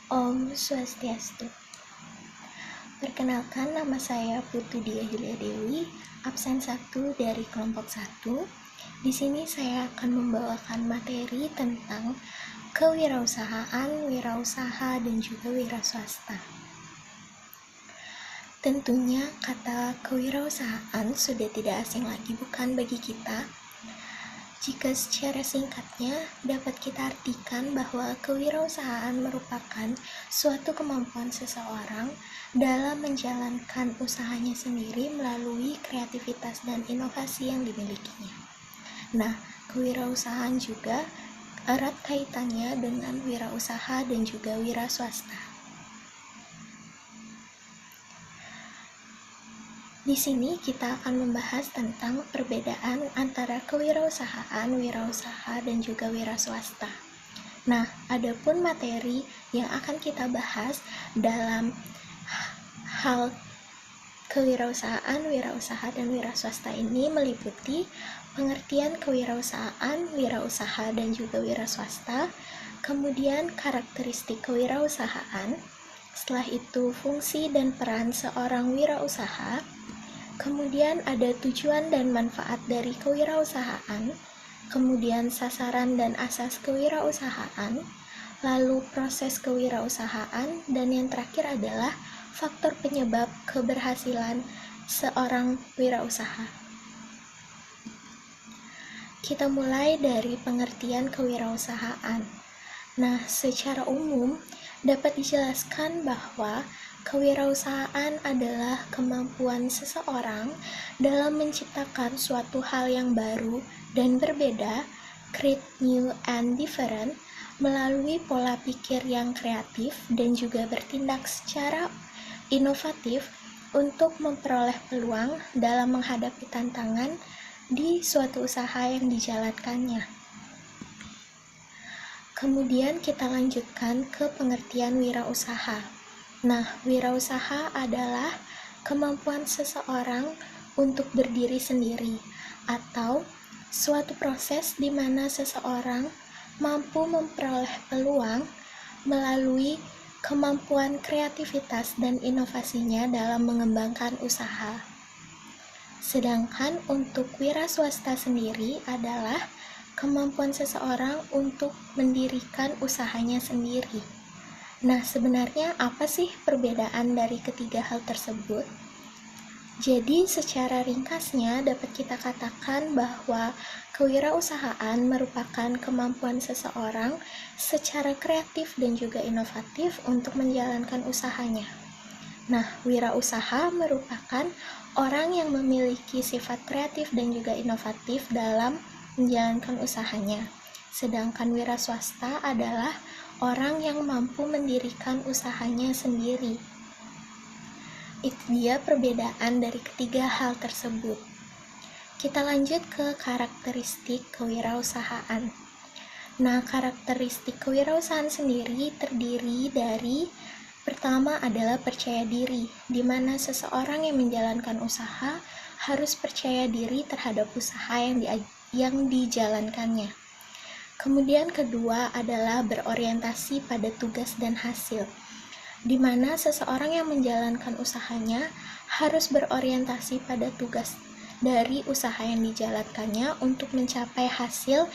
Om Swastiastu. Perkenalkan, nama saya Putu Dia Julia Dewi, absen 1 dari kelompok 1. Di sini saya akan membawakan materi tentang kewirausahaan, wirausaha, dan juga wira swasta. Tentunya kata kewirausahaan sudah tidak asing lagi, bukan bagi kita. Jika secara singkatnya dapat kita artikan bahwa kewirausahaan merupakan suatu kemampuan seseorang dalam menjalankan usahanya sendiri melalui kreativitas dan inovasi yang dimilikinya. Nah, kewirausahaan juga erat kaitannya dengan wirausaha dan juga wira swasta. Di sini kita akan membahas tentang perbedaan antara kewirausahaan, wirausaha, dan juga wira swasta. Nah, adapun materi yang akan kita bahas dalam hal kewirausahaan, wirausaha, dan wira swasta ini meliputi pengertian kewirausahaan, wirausaha, dan juga wira swasta, kemudian karakteristik kewirausahaan, setelah itu fungsi dan peran seorang wirausaha, kemudian ada tujuan dan manfaat dari kewirausahaan, kemudian sasaran dan asas kewirausahaan, lalu proses kewirausahaan, dan yang terakhir adalah faktor penyebab keberhasilan seorang wirausaha. Kita mulai dari pengertian kewirausahaan. Nah, secara umum dapat dijelaskan bahwa kewirausahaan adalah kemampuan seseorang dalam menciptakan suatu hal yang baru dan berbeda, create new and different, melalui pola pikir yang kreatif dan juga bertindak secara inovatif untuk memperoleh peluang dalam menghadapi tantangan di suatu usaha yang dijalankannya. Kemudian kita lanjutkan ke pengertian wirausaha. Nah, wirausaha adalah kemampuan seseorang untuk berdiri sendiri atau suatu proses di mana seseorang mampu memperoleh peluang melalui kemampuan kreativitas dan inovasinya dalam mengembangkan usaha. Sedangkan untuk wira swasta sendiri adalah kemampuan seseorang untuk mendirikan usahanya sendiri. Nah, sebenarnya apa sih perbedaan dari ketiga hal tersebut? Jadi, secara ringkasnya dapat kita katakan bahwa kewirausahaan merupakan kemampuan seseorang secara kreatif dan juga inovatif untuk menjalankan usahanya. Nah, wirausaha merupakan orang yang memiliki sifat kreatif dan juga inovatif dalam menjalankan usahanya. Sedangkan wira swasta adalah orang yang mampu mendirikan usahanya sendiri. Itu dia perbedaan dari ketiga hal tersebut. Kita lanjut ke karakteristik kewirausahaan. Nah, karakteristik kewirausahaan sendiri terdiri dari pertama adalah percaya diri, di mana seseorang yang menjalankan usaha harus percaya diri terhadap usaha yang dijalankannya. Kemudian kedua adalah berorientasi pada tugas dan hasil, di mana seseorang yang menjalankan usahanya harus berorientasi pada tugas dari usaha yang dijalankannya untuk mencapai hasil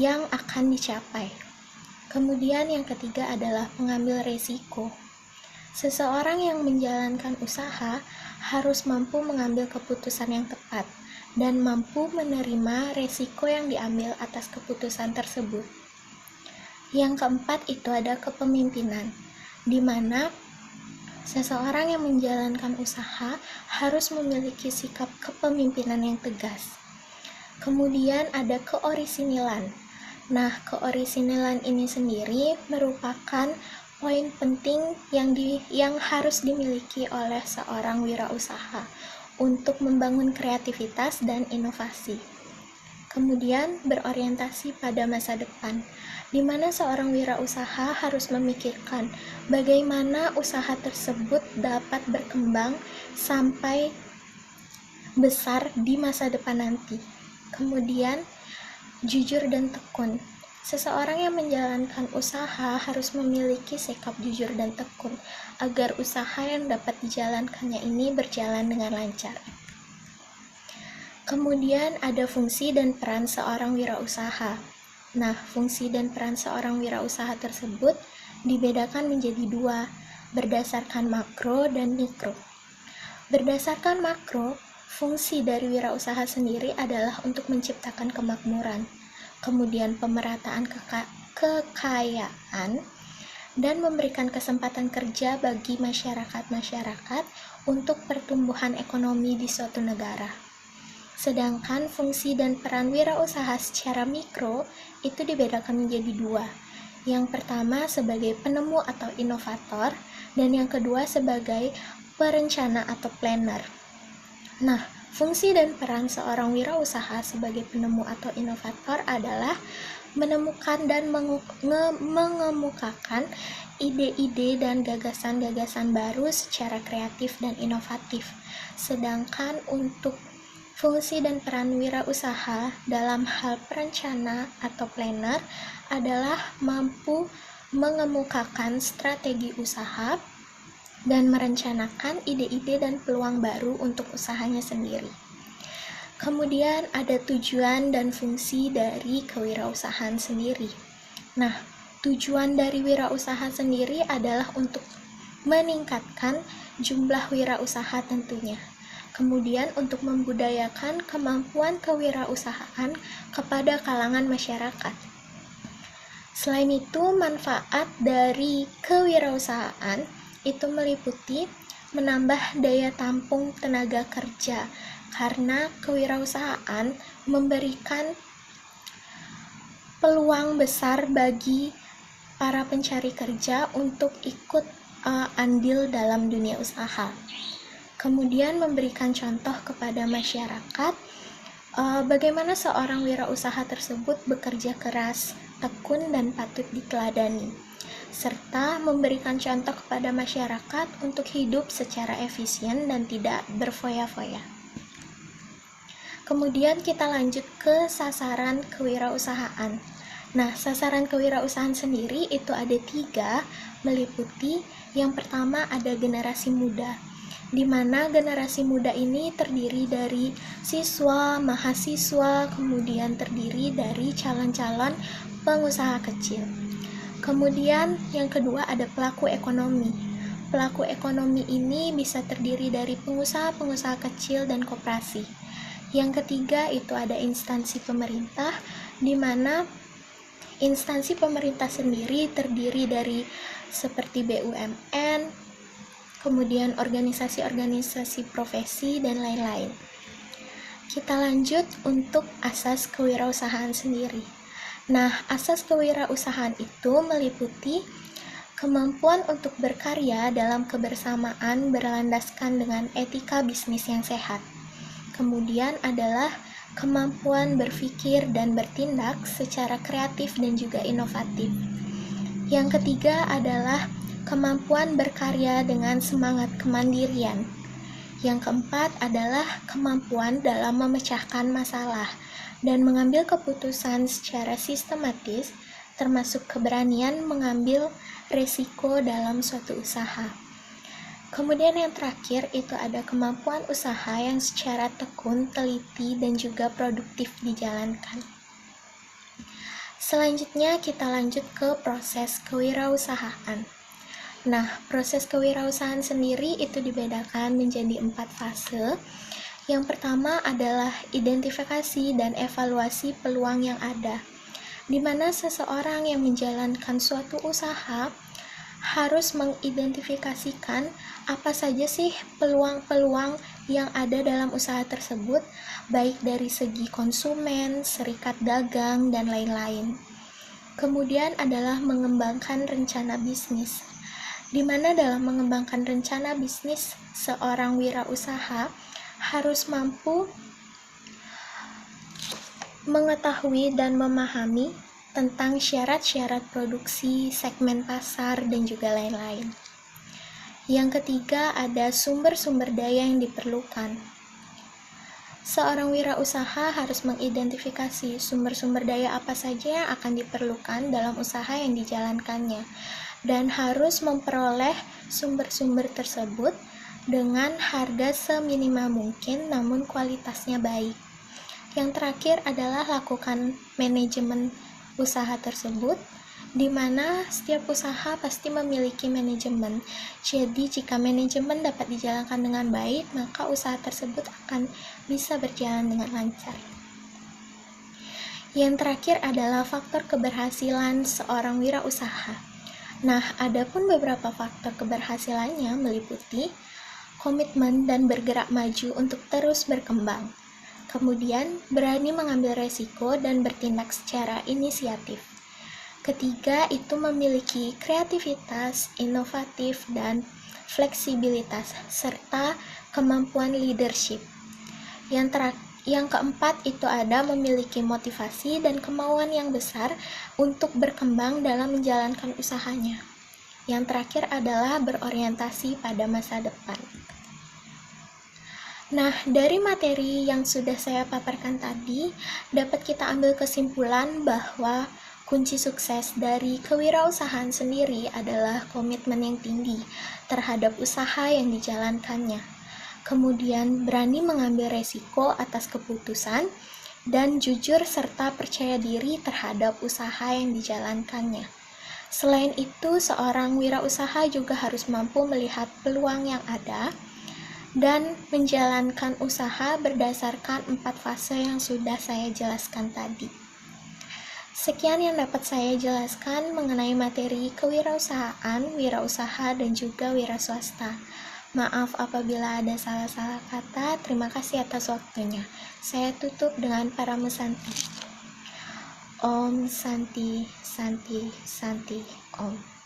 yang akan dicapai. Kemudian yang ketiga adalah pengambil resiko. Seseorang yang menjalankan usaha harus mampu mengambil keputusan yang tepat dan mampu menerima resiko yang diambil atas keputusan tersebut. Yang keempat itu ada kepemimpinan, di mana seseorang yang menjalankan usaha harus memiliki sikap kepemimpinan yang tegas. Kemudian ada keorisinilan. Nah, keorisinilan ini sendiri merupakan poin penting yang harus dimiliki oleh seorang wirausaha untuk membangun kreativitas dan inovasi. Kemudian berorientasi pada masa depan, di mana seorang wirausaha harus memikirkan bagaimana usaha tersebut dapat berkembang sampai besar di masa depan nanti. Kemudian jujur dan tekun. Seseorang yang menjalankan usaha harus memiliki sikap jujur dan tekun agar usaha yang dapat dijalankannya ini berjalan dengan lancar. Kemudian ada fungsi dan peran seorang wirausaha. Nah, fungsi dan peran seorang wirausaha tersebut dibedakan menjadi dua, berdasarkan makro dan mikro. Berdasarkan makro, fungsi dari wirausaha sendiri adalah untuk menciptakan kemakmuran, kemudian pemerataan kekayaan, dan memberikan kesempatan kerja bagi masyarakat untuk pertumbuhan ekonomi di suatu negara. Sedangkan fungsi dan peran wirausaha secara mikro itu dibedakan menjadi dua. Yang pertama sebagai penemu atau inovator, dan yang kedua sebagai perencana atau planner. Nah, fungsi dan peran seorang wirausaha sebagai penemu atau inovator adalah menemukan dan mengemukakan ide-ide dan gagasan-gagasan baru secara kreatif dan inovatif. Sedangkan untuk fungsi dan peran wirausaha dalam hal perencana atau planner adalah mampu mengemukakan strategi usaha dan merencanakan ide-ide dan peluang baru untuk usahanya sendiri. Kemudian ada tujuan dan fungsi dari kewirausahaan sendiri. Nah, tujuan dari wirausaha sendiri adalah untuk meningkatkan jumlah wirausaha tentunya. Kemudian untuk membudayakan kemampuan kewirausahaan kepada kalangan masyarakat. Selain itu, manfaat dari kewirausahaan itu meliputi menambah daya tampung tenaga kerja, karena kewirausahaan memberikan peluang besar bagi para pencari kerja untuk ikut andil dalam dunia usaha. Kemudian memberikan contoh kepada masyarakat bagaimana seorang wirausaha tersebut bekerja keras, tekun, dan patut diteladani, serta memberikan contoh kepada masyarakat untuk hidup secara efisien dan tidak berfoya-foya. Kemudian kita lanjut ke sasaran kewirausahaan. Nah, sasaran kewirausahaan sendiri itu ada 3, meliputi yang pertama ada generasi muda, di mana generasi muda ini terdiri dari siswa, mahasiswa, kemudian terdiri dari calon-calon pengusaha kecil. Kemudian yang kedua ada pelaku ekonomi. Pelaku ekonomi ini bisa terdiri dari pengusaha-pengusaha kecil dan koperasi. Yang ketiga itu ada instansi pemerintah, di mana instansi pemerintah sendiri terdiri dari seperti BUMN, kemudian organisasi-organisasi profesi, dan lain-lain. Kita lanjut untuk asas kewirausahaan sendiri. Nah, asas kewirausahaan itu meliputi kemampuan untuk berkarya dalam kebersamaan berlandaskan dengan etika bisnis yang sehat. Kemudian adalah kemampuan berpikir dan bertindak secara kreatif dan juga inovatif. Yang ketiga adalah kemampuan berkarya dengan semangat kemandirian. Yang keempat adalah kemampuan dalam memecahkan masalah dan mengambil keputusan secara sistematis, termasuk keberanian mengambil resiko dalam suatu usaha. Kemudian yang terakhir itu ada kemampuan usaha yang secara tekun, teliti, dan juga produktif dijalankan. Selanjutnya kita lanjut ke proses kewirausahaan. Nah, proses kewirausahaan sendiri itu dibedakan menjadi 4 fase. Yang pertama adalah identifikasi dan evaluasi peluang yang ada, di mana seseorang yang menjalankan suatu usaha harus mengidentifikasikan apa saja sih peluang-peluang yang ada dalam usaha tersebut, baik dari segi konsumen, serikat dagang, dan lain-lain. Kemudian adalah mengembangkan rencana bisnis, di mana dalam mengembangkan rencana bisnis, seorang wirausaha harus mampu mengetahui dan memahami tentang syarat-syarat produksi, segmen pasar, dan juga lain-lain. Yang ketiga ada sumber-sumber daya yang diperlukan. Seorang wirausaha harus mengidentifikasi sumber-sumber daya apa saja yang akan diperlukan dalam usaha yang dijalankannya, dan harus memperoleh sumber-sumber tersebut dengan harga seminimal mungkin namun kualitasnya baik. Yang terakhir adalah lakukan manajemen usaha tersebut, di mana setiap usaha pasti memiliki manajemen. Jadi jika manajemen dapat dijalankan dengan baik, maka usaha tersebut akan bisa berjalan dengan lancar. Yang terakhir adalah faktor keberhasilan seorang wirausaha. Nah, adapun beberapa faktor keberhasilannya meliputi komitmen dan bergerak maju untuk terus berkembang. Kemudian, berani mengambil resiko dan bertindak secara inisiatif. Ketiga, itu memiliki kreativitas, inovatif, dan fleksibilitas, serta kemampuan leadership. Yang keempat, itu ada memiliki motivasi dan kemauan yang besar untuk berkembang dalam menjalankan usahanya. Yang terakhir adalah berorientasi pada masa depan. Nah, dari materi yang sudah saya paparkan tadi, dapat kita ambil kesimpulan bahwa kunci sukses dari kewirausahaan sendiri adalah komitmen yang tinggi terhadap usaha yang dijalankannya. Kemudian berani mengambil resiko atas keputusan dan jujur serta percaya diri terhadap usaha yang dijalankannya. Selain itu, seorang wirausaha juga harus mampu melihat peluang yang ada dan menjalankan usaha berdasarkan 4 fase yang sudah saya jelaskan tadi. Sekian yang dapat saya jelaskan mengenai materi kewirausahaan, wirausaha, dan juga wiraswasta. Maaf apabila ada salah-salah kata. Terima kasih atas waktunya. Saya tutup dengan Paramo Santi. Om Santi, Santi, Santi, Om.